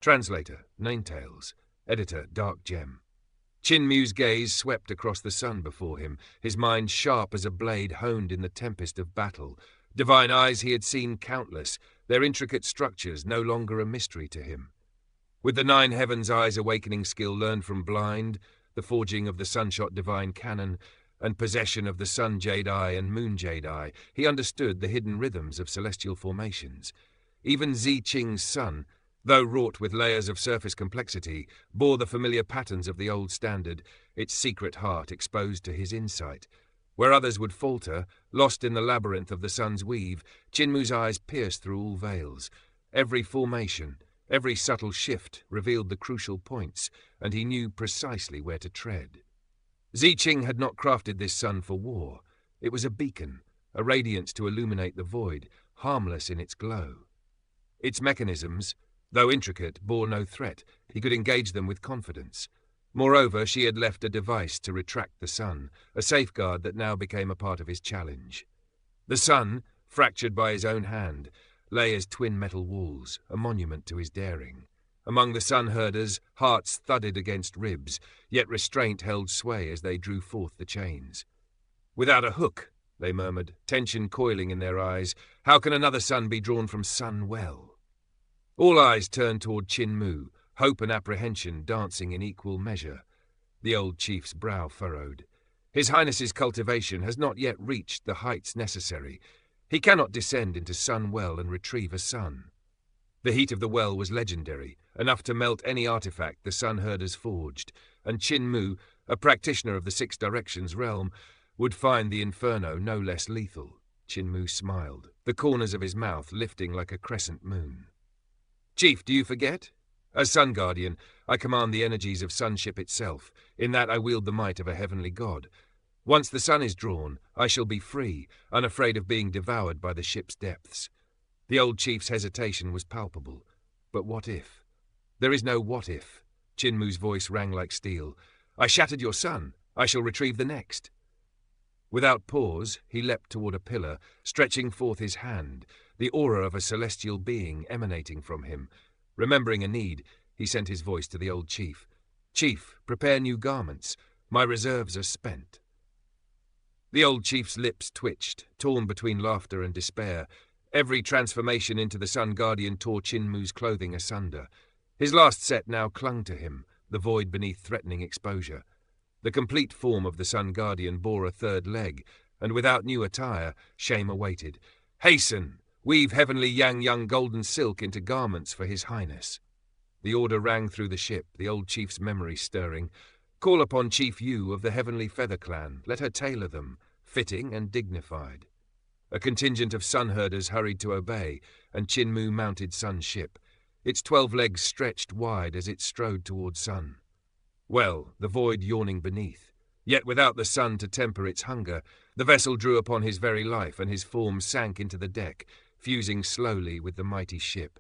Translator, Ninetales. Editor, Dark Gem. Qin Mu's gaze swept across the sun before him, his mind sharp as a blade honed in the tempest of battle. Divine eyes he had seen countless, their intricate structures no longer a mystery to him. With the Nine Heavens' eyes awakening skill learned from Blind, the forging of the Sunshot Divine Cannon, and possession of the Sun Jade Eye and Moon Jade Eye, he understood the hidden rhythms of celestial formations. Even Zi Qing's sun, though wrought with layers of surface complexity, bore the familiar patterns of the old standard, its secret heart exposed to his insight. Where others would falter, lost in the labyrinth of the sun's weave, Qin Mu's eyes pierced through all veils. Every formation, every subtle shift revealed the crucial points, and he knew precisely where to tread. Zi Qing had not crafted this sun for war. It was a beacon, a radiance to illuminate the void, harmless in its glow. Its mechanisms, though intricate, bore no threat. He could engage them with confidence. Moreover, she had left a device to retract the sun, a safeguard that now became a part of his challenge. The sun, fractured by his own hand, lay as twin metal walls, a monument to his daring. Among the sun herders, hearts thudded against ribs, yet restraint held sway as they drew forth the chains. "Without a hook," they murmured, tension coiling in their eyes. "How can another sun be drawn from Sun Well?" All eyes turned toward Qin Mu, hope and apprehension dancing in equal measure. The old chief's brow furrowed. His Highness's cultivation has not yet reached the heights necessary. He cannot descend into Sun Well and retrieve a sun. The heat of the well was legendary, enough to melt any artifact the sun herders forged, and Qin Mu, a practitioner of the Six Directions realm, would find the inferno no less lethal. Qin Mu smiled, the corners of his mouth lifting like a crescent moon. "Chief, do you forget? As Sun Guardian, I command the energies of Sunship itself. In that I wield the might of a heavenly god. Once the sun is drawn, I shall be free, unafraid of being devoured by the ship's depths." The old chief's hesitation was palpable. But what if? "There is no what if." Qin Mu's voice rang like steel. "I shattered your sun. I shall retrieve the next." Without pause, he leapt toward a pillar, stretching forth his hand, the aura of a celestial being emanating from him. Remembering a need, he sent his voice to the old chief. "Chief, prepare new garments. My reserves are spent." The old chief's lips twitched, torn between laughter and despair. Every transformation into the Sun Guardian tore Qin Mu's clothing asunder. His last set now clung to him, the void beneath threatening exposure. The complete form of the Sun Guardian bore a third leg, and without new attire, shame awaited. "Hasten! Weave heavenly Yang golden silk into garments for his highness." The order rang through the ship, the old chief's memory stirring. "Call upon Chief Yu of the Heavenly Feather Clan. Let her tailor them, fitting and dignified." A contingent of sun herders hurried to obey, and Qin Mu mounted Sun's ship. Its 12 legs stretched wide as it strode toward Sun. Well, the void yawning beneath. Yet without the sun to temper its hunger, the vessel drew upon his very life, and his form sank into the deck, fusing slowly with the mighty ship.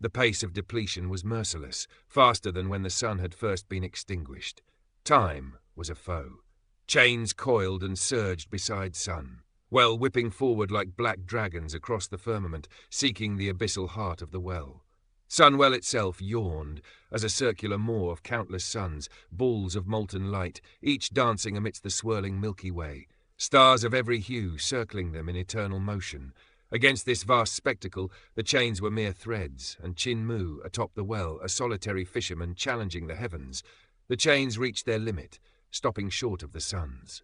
The pace of depletion was merciless, faster than when the sun had first been extinguished. Time was a foe. Chains coiled and surged beside Sun, well whipping forward like black dragons across the firmament, seeking the abyssal heart of the well. Sunwell itself yawned, as a circular maw of countless suns, balls of molten light, each dancing amidst the swirling Milky Way, stars of every hue circling them in eternal motion. Against this vast spectacle, the chains were mere threads, and Qin Mu, atop the well, a solitary fisherman challenging the heavens. The chains reached their limit, stopping short of the suns.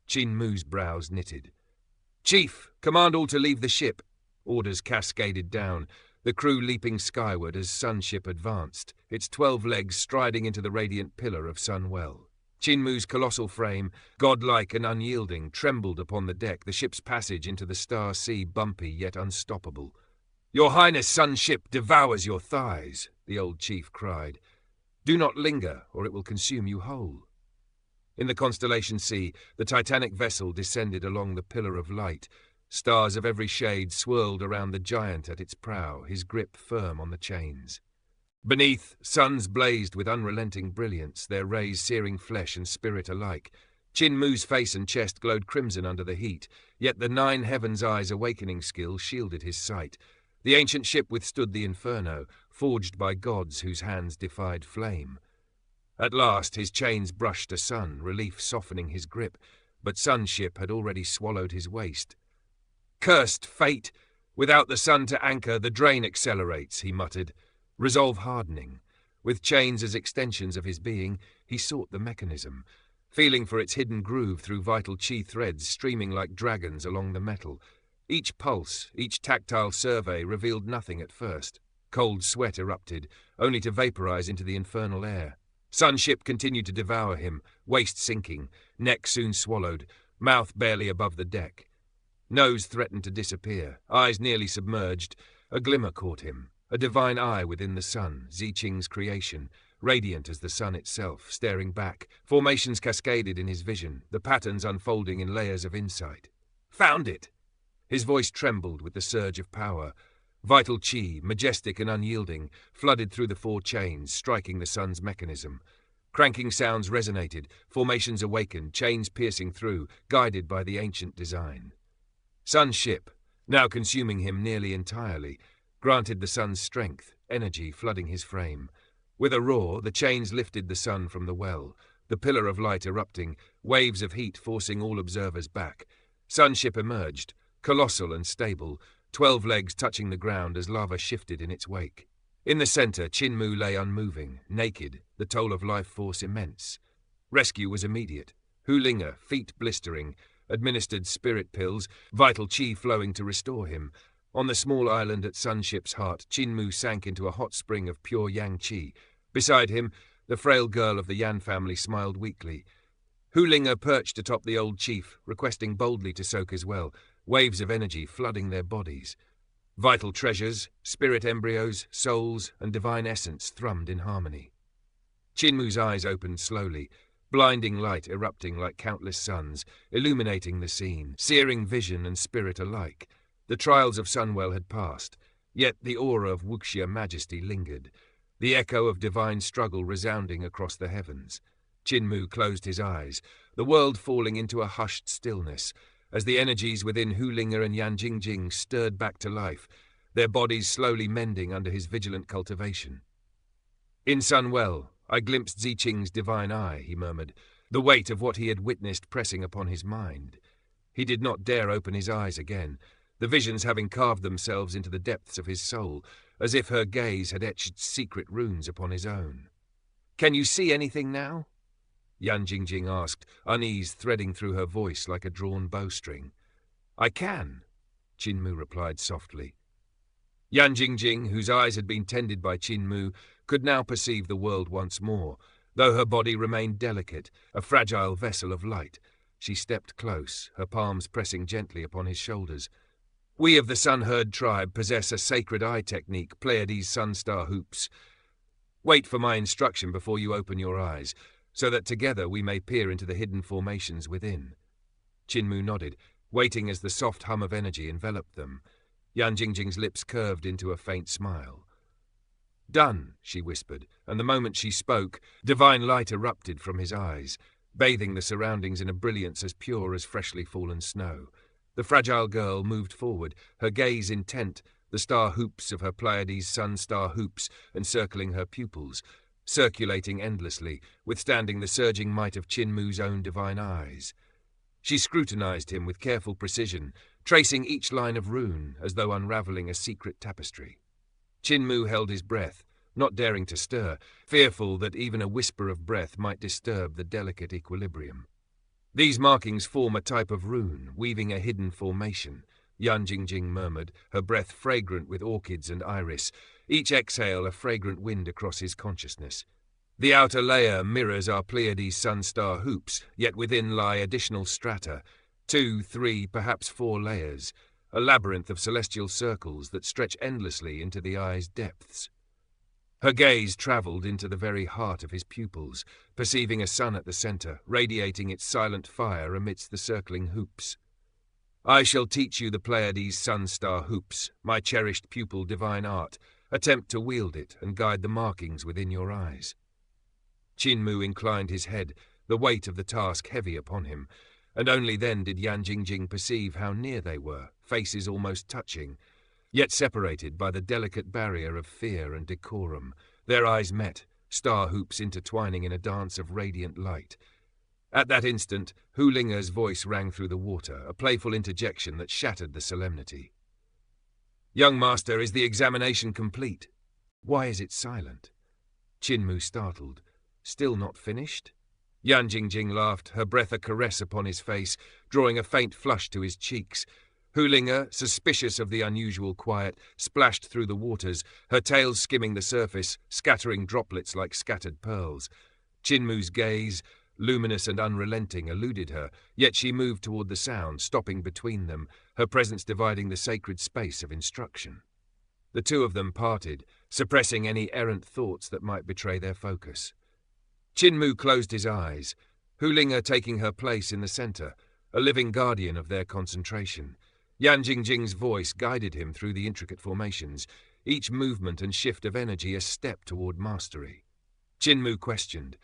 Qin Mu's brows knitted. "Chief, command all to leave the ship." Orders cascaded down, the crew leaping skyward as Sunship advanced, its 12 legs striding into the radiant pillar of Sunwell. Qin Mu's colossal frame, godlike and unyielding, trembled upon the deck, the ship's passage into the star sea bumpy yet unstoppable. "Your Highness' Sunship devours your thighs," the old chief cried. "Do not linger, or it will consume you whole." In the constellation sea, the titanic vessel descended along the pillar of light. Stars of every shade swirled around the giant at its prow, his grip firm on the chains. Beneath, suns blazed with unrelenting brilliance, their rays searing flesh and spirit alike. Qin Mu's face and chest glowed crimson under the heat, yet the 9 Heavens' eyes awakening skill shielded his sight. The ancient ship withstood the inferno, forged by gods whose hands defied flame. At last his chains brushed a sun, relief softening his grip, but Sunship had already swallowed his waist. "Cursed fate! Without the sun to anchor, the drain accelerates," he muttered, resolve hardening. With chains as extensions of his being, he sought the mechanism, feeling for its hidden groove through vital chi threads streaming like dragons along the metal. Each pulse, each tactile survey revealed nothing at first. Cold sweat erupted, only to vaporize into the infernal air. Sunship continued to devour him, waist sinking, neck soon swallowed, mouth barely above the deck. Nose threatened to disappear, eyes nearly submerged. A glimmer caught him, a divine eye within the sun, Ziqing's creation, radiant as the sun itself, staring back. Formations cascaded in his vision, the patterns unfolding in layers of insight. "Found it!" His voice trembled with the surge of power. Vital chi, majestic and unyielding, flooded through the four chains, striking the sun's mechanism. Cranking sounds resonated, formations awakened, chains piercing through, guided by the ancient design. Sunship, now consuming him nearly entirely, granted the sun's strength, energy flooding his frame. With a roar, the chains lifted the sun from the well, the pillar of light erupting, waves of heat forcing all observers back. Sunship emerged, colossal and stable, 12 legs touching the ground as lava shifted in its wake. In the center, Qinmu lay unmoving, naked, the toll of life force immense. Rescue was immediate. Hulinger, feet blistering, administered spirit pills, vital chi flowing to restore him. On the small island at Sunship's heart, Qinmu sank into a hot spring of pure yang qi. Beside him, the frail girl of the Yan family smiled weakly. Hulinger perched atop the old chief, requesting boldly to soak as well, waves of energy flooding their bodies. Vital treasures, spirit embryos, souls, and divine essence thrummed in harmony. Qinmu's eyes opened slowly, blinding light erupting like countless suns, illuminating the scene, searing vision and spirit alike. The trials of Sunwell had passed, yet the aura of Wuxia majesty lingered, the echo of divine struggle resounding across the heavens. Qinmu closed his eyes, the world falling into a hushed stillness, as the energies within Hulinger and Yan Jingjing stirred back to life, their bodies slowly mending under his vigilant cultivation. "In Sunwell, I glimpsed Ziqing's divine eye," he murmured, the weight of what he had witnessed pressing upon his mind. He did not dare open his eyes again, the visions having carved themselves into the depths of his soul, as if her gaze had etched secret runes upon his own. "Can you see anything now?" Yan Jingjing asked, unease threading through her voice like a drawn bowstring. "I can," Qinmu replied softly. Yan Jingjing, whose eyes had been tended by Qinmu, could now perceive the world once more, though her body remained delicate, a fragile vessel of light. She stepped close, her palms pressing gently upon his shoulders. "We of the Sun-Herd tribe possess a sacred eye technique, Pleiades Sunstar Hoops. Wait for my instruction before you open your eyes, so that together we may peer into the hidden formations within." Qinmu nodded, waiting as the soft hum of energy enveloped them. Yan Jingjing's lips curved into a faint smile. "Done," she whispered, and the moment she spoke, divine light erupted from his eyes, bathing the surroundings in a brilliance as pure as freshly fallen snow. The fragile girl moved forward, her gaze intent, the star hoops of her Pleiades sun-star hoops encircling her pupils, circulating endlessly, withstanding the surging might of Qinmu's own divine eyes. She scrutinized him with careful precision, tracing each line of rune as though unraveling a secret tapestry. Qinmu held his breath, not daring to stir, fearful that even a whisper of breath might disturb the delicate equilibrium. "These markings form a type of rune, weaving a hidden formation," Yan Jingjing murmured, her breath fragrant with orchids and iris, each exhale a fragrant wind across his consciousness. "The outer layer mirrors our Pleiades sun-star hoops, yet within lie additional strata, 2, 3, perhaps 4 layers, a labyrinth of celestial circles that stretch endlessly into the eye's depths." Her gaze travelled into the very heart of his pupils, perceiving a sun at the centre, radiating its silent fire amidst the circling hoops. "I shall teach you the Pleiades sun-star hoops, my cherished pupil divine art. Attempt to wield it and guide the markings within your eyes." Qinmu inclined his head, the weight of the task heavy upon him, and only then did Yan Jingjing perceive how near they were, faces almost touching. yet separated by the delicate barrier of fear and decorum. Their eyes met, star hoops intertwining in a dance of radiant light. At that instant, Hu Linger's voice rang through the water, a playful interjection that shattered the solemnity. "Young master, is the examination complete?" "Why is it silent?" Qin Mu startled. "Still not finished?" Yan Jingjing laughed, her breath a caress upon his face, drawing a faint flush to his cheeks. Hu Linger, suspicious of the unusual quiet, splashed through the waters, her tail skimming the surface, scattering droplets like scattered pearls. Qin Mu's gaze, luminous and unrelenting, eluded her, yet she moved toward the sound, stopping between them, her presence dividing the sacred space of instruction. The two of them parted, suppressing any errant thoughts that might betray their focus. Qin Mu closed his eyes, Hu Linger taking her place in the center, a living guardian of their concentration. Yan Jingjing's voice guided him through the intricate formations, each movement and shift of energy a step toward mastery. Qin Mu questioned,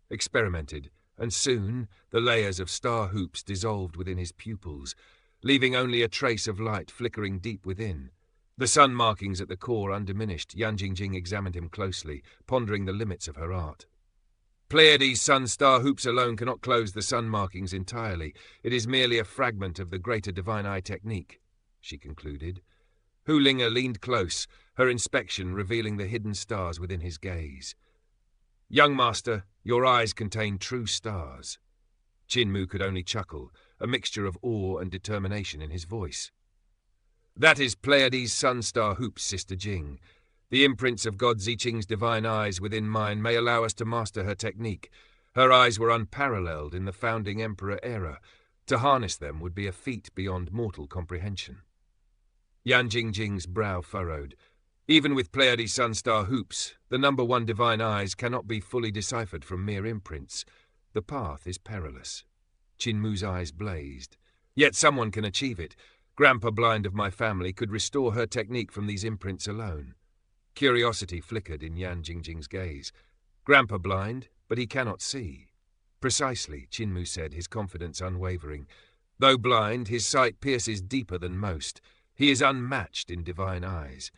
experimented, and soon the layers of star hoops dissolved within his pupils, leaving only a trace of light flickering deep within. The sun markings at the core undiminished, Yan Jingjing examined him closely, pondering the limits of her art. Pleiades' sun star hoops alone cannot close the sun markings entirely. It is merely a fragment of the greater divine eye technique, she concluded. Hu Linger leaned close, her inspection revealing the hidden stars within his gaze. "Young master, your eyes contain true stars." Qin Mu could only chuckle, a mixture of awe and determination in his voice. "That is Pleiades' sun star hoops, Sister Jing. The imprints of God Ziqing's divine eyes within mine may allow us to master her technique. Her eyes were unparalleled in the founding emperor era. To harness them would be a feat beyond mortal comprehension." Yan Jingjing's brow furrowed. Even with Pleiades' sun-star hoops, the number one divine eyes cannot be fully deciphered from mere imprints. The path is perilous. Qin Mu's eyes blazed. "Yet someone can achieve it. Grandpa Blind of my family could restore her technique from these imprints alone." Curiosity flickered in Yan Jingjing's gaze. "Grandpa Blind, but he cannot see." "Precisely," Qin Mu said, his confidence unwavering. "Though blind, his sight pierces deeper than most. He is unmatched in divine eyes.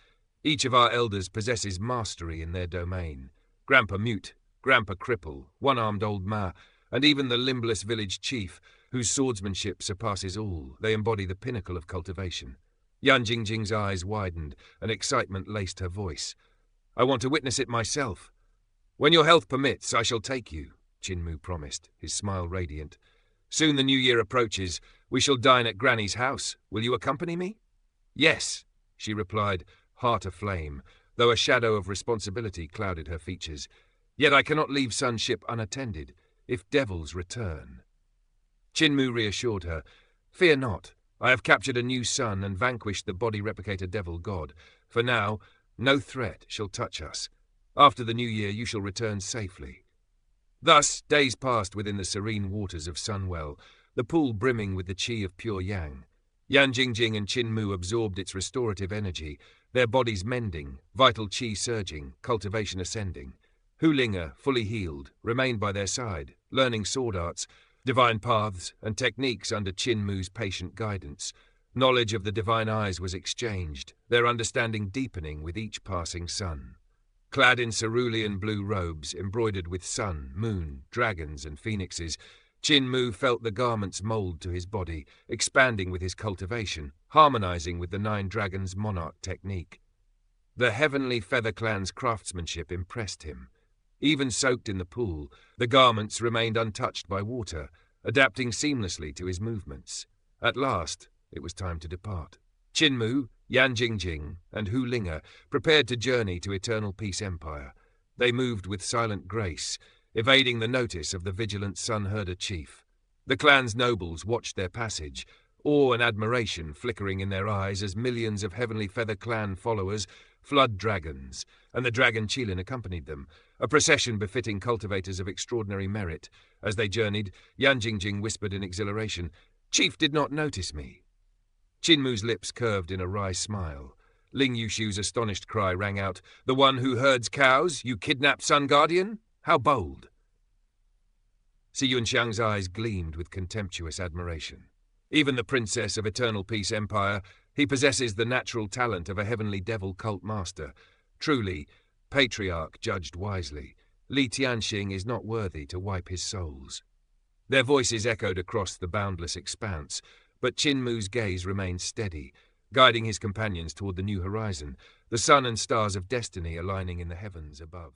Each of our elders possesses mastery in their domain. Grandpa Mute, Grandpa Cripple, one-armed Old Ma, and even the limbless village chief, whose swordsmanship surpasses all. They embody the pinnacle of cultivation." Yan Jingjing's eyes widened, and excitement laced her voice. "I want to witness it myself." "When your health permits, I shall take you," Qin Mu promised, his smile radiant. "Soon the new year approaches. We shall dine at Granny's house. Will you accompany me?" "Yes," she replied, heart aflame, though a shadow of responsibility clouded her features. "Yet I cannot leave Sunship unattended, if devils return." Qin Mu reassured her. "Fear not. I have captured a new sun and vanquished the body replicator devil god. For now, no threat shall touch us. After the new year you shall return safely." Thus days passed within the serene waters of Sunwell, the pool brimming with the qi of pure yang. Yan Jingjing and Qin Mu absorbed its restorative energy, their bodies mending, vital qi surging, cultivation ascending. Hu Linger, fully healed, remained by their side, learning sword arts, divine paths, and techniques under Qin Mu's patient guidance. Knowledge of the divine eyes was exchanged, their understanding deepening with each passing sun. Clad in cerulean blue robes, embroidered with sun, moon, dragons, and phoenixes, Qin Mu felt the garments mold to his body, expanding with his cultivation, harmonizing with the Nine Dragons' monarch technique. The heavenly Feather Clan's craftsmanship impressed him. Even soaked in the pool, the garments remained untouched by water, adapting seamlessly to his movements. At last, it was time to depart. Qin Mu, Yan Jingjing, and Hu Linger prepared to journey to Eternal Peace Empire. They moved with silent grace, evading the notice of the vigilant Sun Herder chief. The clan's nobles watched their passage, awe and admiration flickering in their eyes as millions of Heavenly Feather Clan followers, flood dragons, and the Dragon Qilin accompanied them, a procession befitting cultivators of extraordinary merit. As they journeyed, Yan Jingjing whispered in exhilaration, "Chief did not notice me." Qin Mu's lips curved in a wry smile. Ling Yushu's astonished cry rang out, "The one who herds cows, you kidnapped Sun Guardian? How bold!" Si Yunxiang's eyes gleamed with contemptuous admiration. Even the princess of Eternal Peace Empire, He possesses the natural talent of a heavenly devil cult master. Truly, Patriarch judged wisely. Li Tianxing is not worthy to wipe his souls. Their voices echoed across the boundless expanse, but Qin Mu's gaze remained steady, guiding his companions toward the new horizon, the sun and stars of destiny aligning in the heavens above.